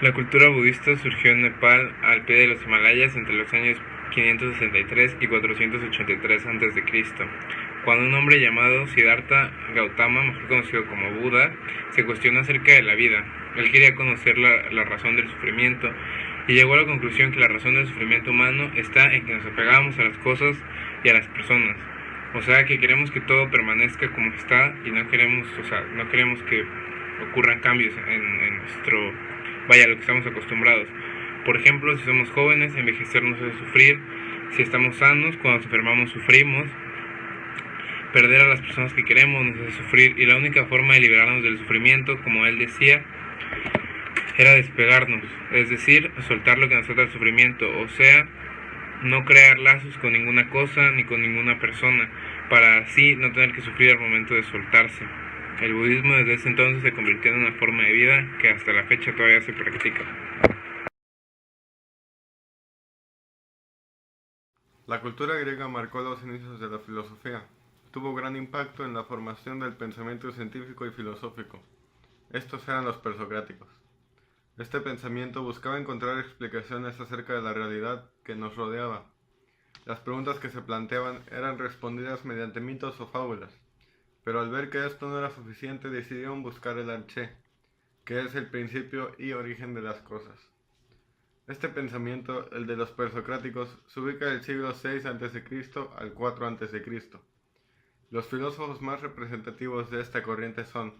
La cultura budista surgió en Nepal al pie de los Himalayas entre los años 563 y 483 a.C., cuando un hombre llamado Siddhartha Gautama, mejor conocido como Buda, se cuestionó acerca de la vida. Él quería conocer la razón del sufrimiento y llegó a la conclusión que la razón del sufrimiento humano está en que nos apegamos a las cosas y a las personas. O sea, que queremos que todo permanezca como está y no queremos que ocurran cambios en lo que estamos acostumbrados. Por ejemplo, si somos jóvenes, envejecer nos hace sufrir. Si estamos sanos, cuando nos enfermamos sufrimos. Perder a las personas que queremos nos hace sufrir, y la única forma de liberarnos del sufrimiento, como él decía, era despegarnos, es decir, soltar lo que nos ata al sufrimiento, o sea, no crear lazos con ninguna cosa ni con ninguna persona, para así no tener que sufrir al momento de soltarse. El budismo desde ese entonces se convirtió en una forma de vida que hasta la fecha todavía se practica. La cultura griega marcó los inicios de la filosofía. Tuvo gran impacto en la formación del pensamiento científico y filosófico. Estos eran los presocráticos. Este pensamiento buscaba encontrar explicaciones acerca de la realidad que nos rodeaba. Las preguntas que se planteaban eran respondidas mediante mitos o fábulas, pero al ver que esto no era suficiente decidieron buscar el arché, que es el principio y origen de las cosas. Este pensamiento, el de los presocráticos, se ubica del siglo VI a.C. al 4 a.C. Los filósofos más representativos de esta corriente son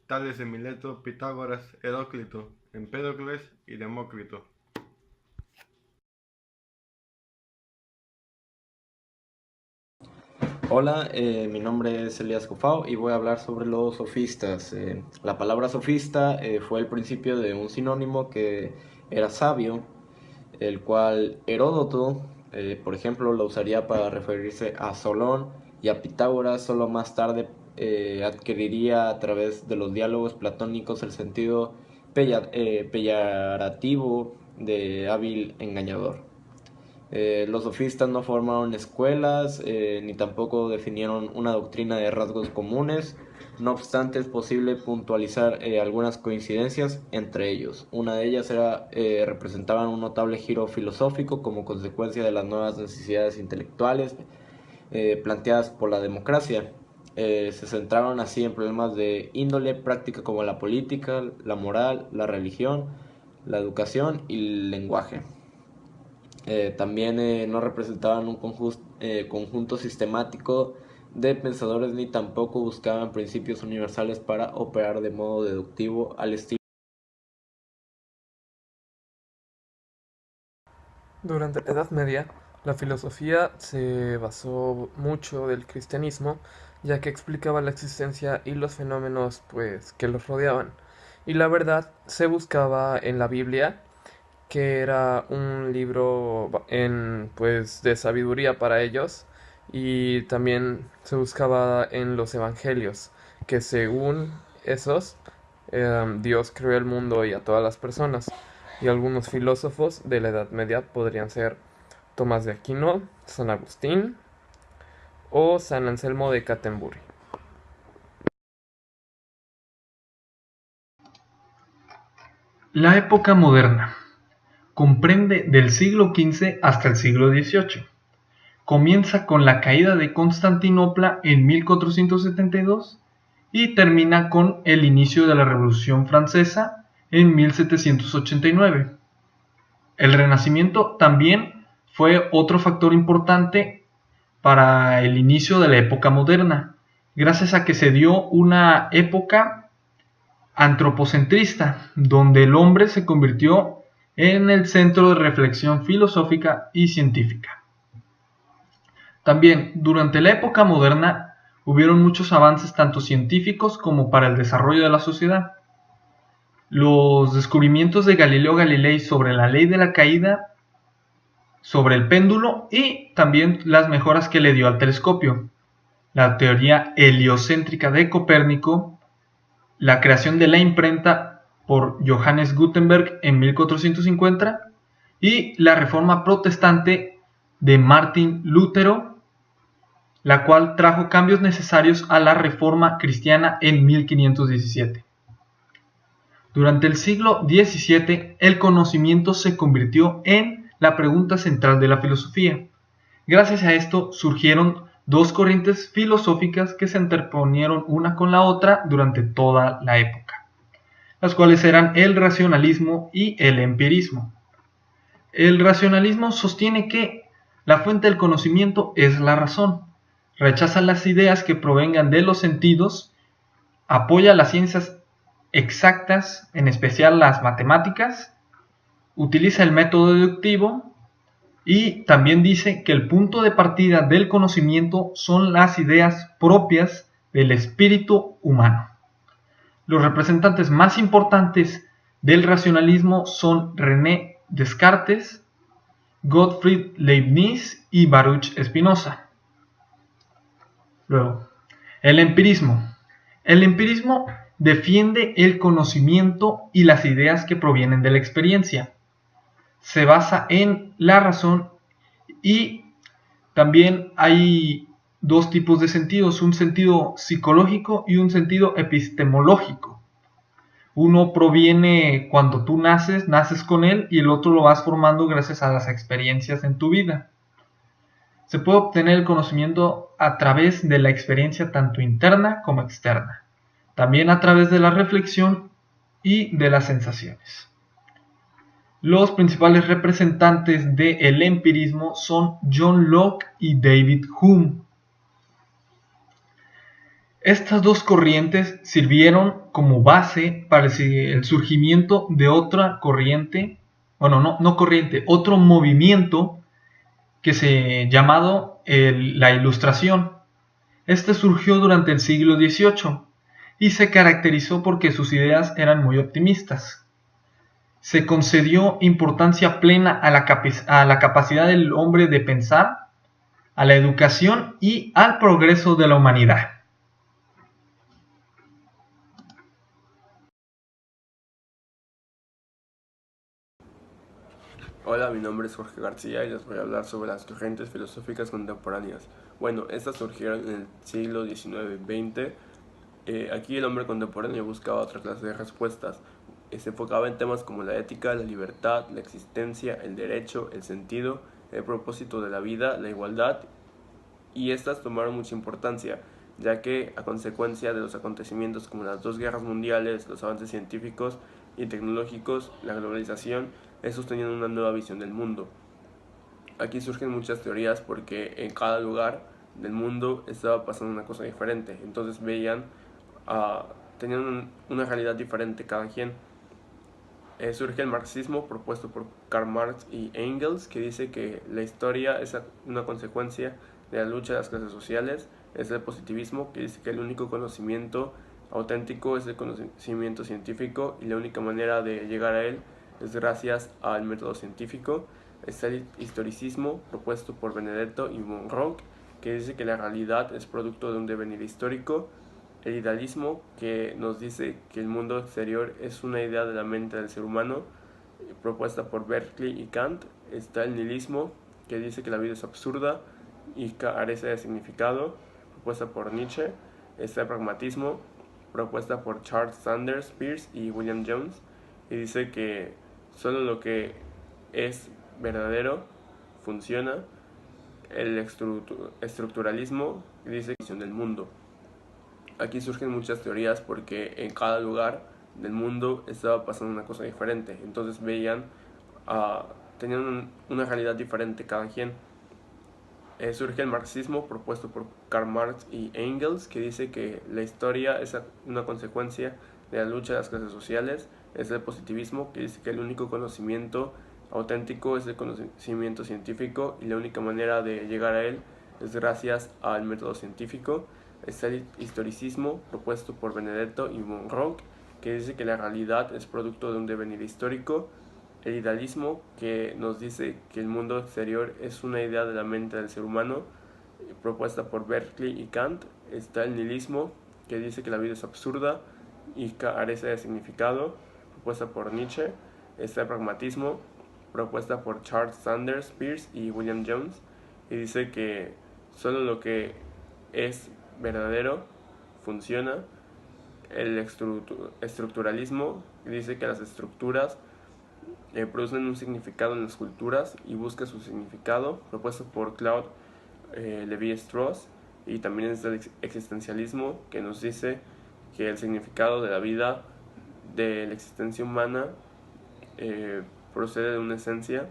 Tales de Mileto, Pitágoras, Heráclito, Empédocles y Demócrito. Hola, mi nombre es Elías Cofao y voy a hablar sobre los sofistas. La palabra sofista fue el principio de un sinónimo que era sabio, el cual Heródoto, por ejemplo, lo usaría para referirse a Solón, y a Pitágoras solo más tarde adquiriría a través de los diálogos platónicos el sentido peyorativo de hábil engañador. Los sofistas no formaron escuelas ni tampoco definieron una doctrina de rasgos comunes. No obstante, es posible puntualizar algunas coincidencias entre ellos. Una de ellas representaban un notable giro filosófico como consecuencia de las nuevas necesidades intelectuales planteadas por la democracia. Se centraron así en problemas de índole práctica como la política, la moral, la religión, la educación y el lenguaje. También no representaban un conjunto sistemático de pensadores ni tampoco buscaban principios universales para operar de modo deductivo al estilo. Durante la Edad Media, la filosofía se basó mucho del cristianismo, ya que explicaba la existencia y los fenómenos que los rodeaban. Y la verdad se buscaba en la Biblia, que era un libro de sabiduría para ellos, y también se buscaba en los evangelios, que según esos, Dios creó el mundo y a todas las personas. Y algunos filósofos de la Edad Media podrían ser Tomás de Aquino, San Agustín o San Anselmo de Canterbury. La época moderna comprende del siglo XV hasta el siglo XVIII. Comienza con la caída de Constantinopla en 1472 y termina con el inicio de la Revolución Francesa en 1789. El Renacimiento también fue otro factor importante para el inicio de la época moderna, gracias a que se dio una época antropocentrista, donde el hombre se convirtió en el centro de reflexión filosófica y científica. También, durante la época moderna, hubieron muchos avances tanto científicos como para el desarrollo de la sociedad. Los descubrimientos de Galileo Galilei sobre la ley de la caída, sobre el péndulo y también las mejoras que le dio al telescopio, la teoría heliocéntrica de Copérnico, la creación de la imprenta por Johannes Gutenberg en 1450 y la reforma protestante de Martín Lutero, la cual trajo cambios necesarios a la reforma cristiana en 1517. Durante el siglo XVII, el conocimiento se convirtió en la pregunta central de la filosofía. Gracias a esto surgieron dos corrientes filosóficas que se interponieron una con la otra durante toda la época, las cuales eran el racionalismo y el empirismo. El racionalismo sostiene que la fuente del conocimiento es la razón, rechaza las ideas que provengan de los sentidos, apoya las ciencias exactas, en especial las matemáticas, utiliza el método deductivo y también dice que el punto de partida del conocimiento son las ideas propias del espíritu humano. Los representantes más importantes del racionalismo son René Descartes, Gottfried Leibniz y Baruch Spinoza. Luego, el empirismo. El empirismo defiende el conocimiento y las ideas que provienen de la experiencia. Se basa en la razón y también hay dos tipos de sentidos, un sentido psicológico y un sentido epistemológico. Uno proviene cuando tú naces con él, y el otro lo vas formando gracias a las experiencias en tu vida. Se puede obtener el conocimiento a través de la experiencia tanto interna como externa, también a través de la reflexión y de las sensaciones. Los principales representantes del empirismo son John Locke y David Hume. Estas dos corrientes sirvieron como base para el surgimiento de otra corriente, otro movimiento que se llamado la Ilustración. Este surgió durante el siglo XVIII y se caracterizó porque sus ideas eran muy optimistas. Se concedió importancia plena a la capacidad del hombre de pensar, a la educación y al progreso de la humanidad. Hola, mi nombre es Jorge García y les voy a hablar sobre las corrientes filosóficas contemporáneas. Bueno, estas surgieron en el siglo XIX-XX. Aquí el hombre contemporáneo buscaba otra clase de respuestas. Se enfocaba en temas como la ética, la libertad, la existencia, el derecho, el sentido, el propósito de la vida, la igualdad, y estas tomaron mucha importancia, ya que a consecuencia de los acontecimientos como las dos guerras mundiales, los avances científicos y tecnológicos, la globalización, estos tenían una nueva visión del mundo. Aquí surgen muchas teorías porque en cada lugar del mundo estaba pasando una cosa diferente, entonces tenían una realidad diferente cada quien. Surge el marxismo propuesto por Karl Marx y Engels, que dice que la historia es una consecuencia de la lucha de las clases sociales. Es el positivismo, que dice que el único conocimiento auténtico es el conocimiento científico y la única manera de llegar a él es gracias al método científico. Está el historicismo propuesto por Benedetto y von Ranke, que dice que la realidad es producto de un devenir histórico. El idealismo, que nos dice que el mundo exterior es una idea de la mente del ser humano, propuesta por Berkeley y Kant. Está el nihilismo, que dice que la vida es absurda y carece de significado, propuesta por Nietzsche. Está el pragmatismo, propuesta por Charles Sanders Peirce y William Jones, y dice que solo lo que es verdadero funciona. El estructuralismo dice que es del mundo. Aquí surgen muchas teorías porque en cada lugar del mundo estaba pasando una cosa diferente, entonces tenían una realidad diferente cada quien. Surge el marxismo propuesto por Karl Marx y Engels, que dice que la historia es una consecuencia de la lucha de las clases sociales. Es el positivismo, que dice que el único conocimiento auténtico es el conocimiento científico y la única manera de llegar a él es gracias al método científico. Está el historicismo propuesto por Benedetto y von Ranke, que dice que la realidad es producto de un devenir histórico. El idealismo, que nos dice que el mundo exterior es una idea de la mente del ser humano, propuesta por Berkeley y Kant. Está el nihilismo, que dice que la vida es absurda y carece de significado, propuesta por Nietzsche. Está el pragmatismo, propuesta por Charles Sanders Peirce y William Jones, y dice que solo lo que es verdadero funciona. El estructuralismo dice que las estructuras producen un significado en las culturas y busca su significado, propuesto por Claude Lévi-Strauss. Y también es el existencialismo, que nos dice que el significado de la vida, de la existencia humana, procede de una esencia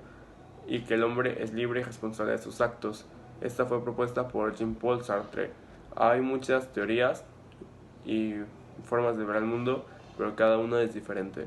y que el hombre es libre y responsable de sus actos. Esta fue propuesta por Jean-Paul Sartre. Hay muchas teorías y formas de ver el mundo, pero cada una es diferente.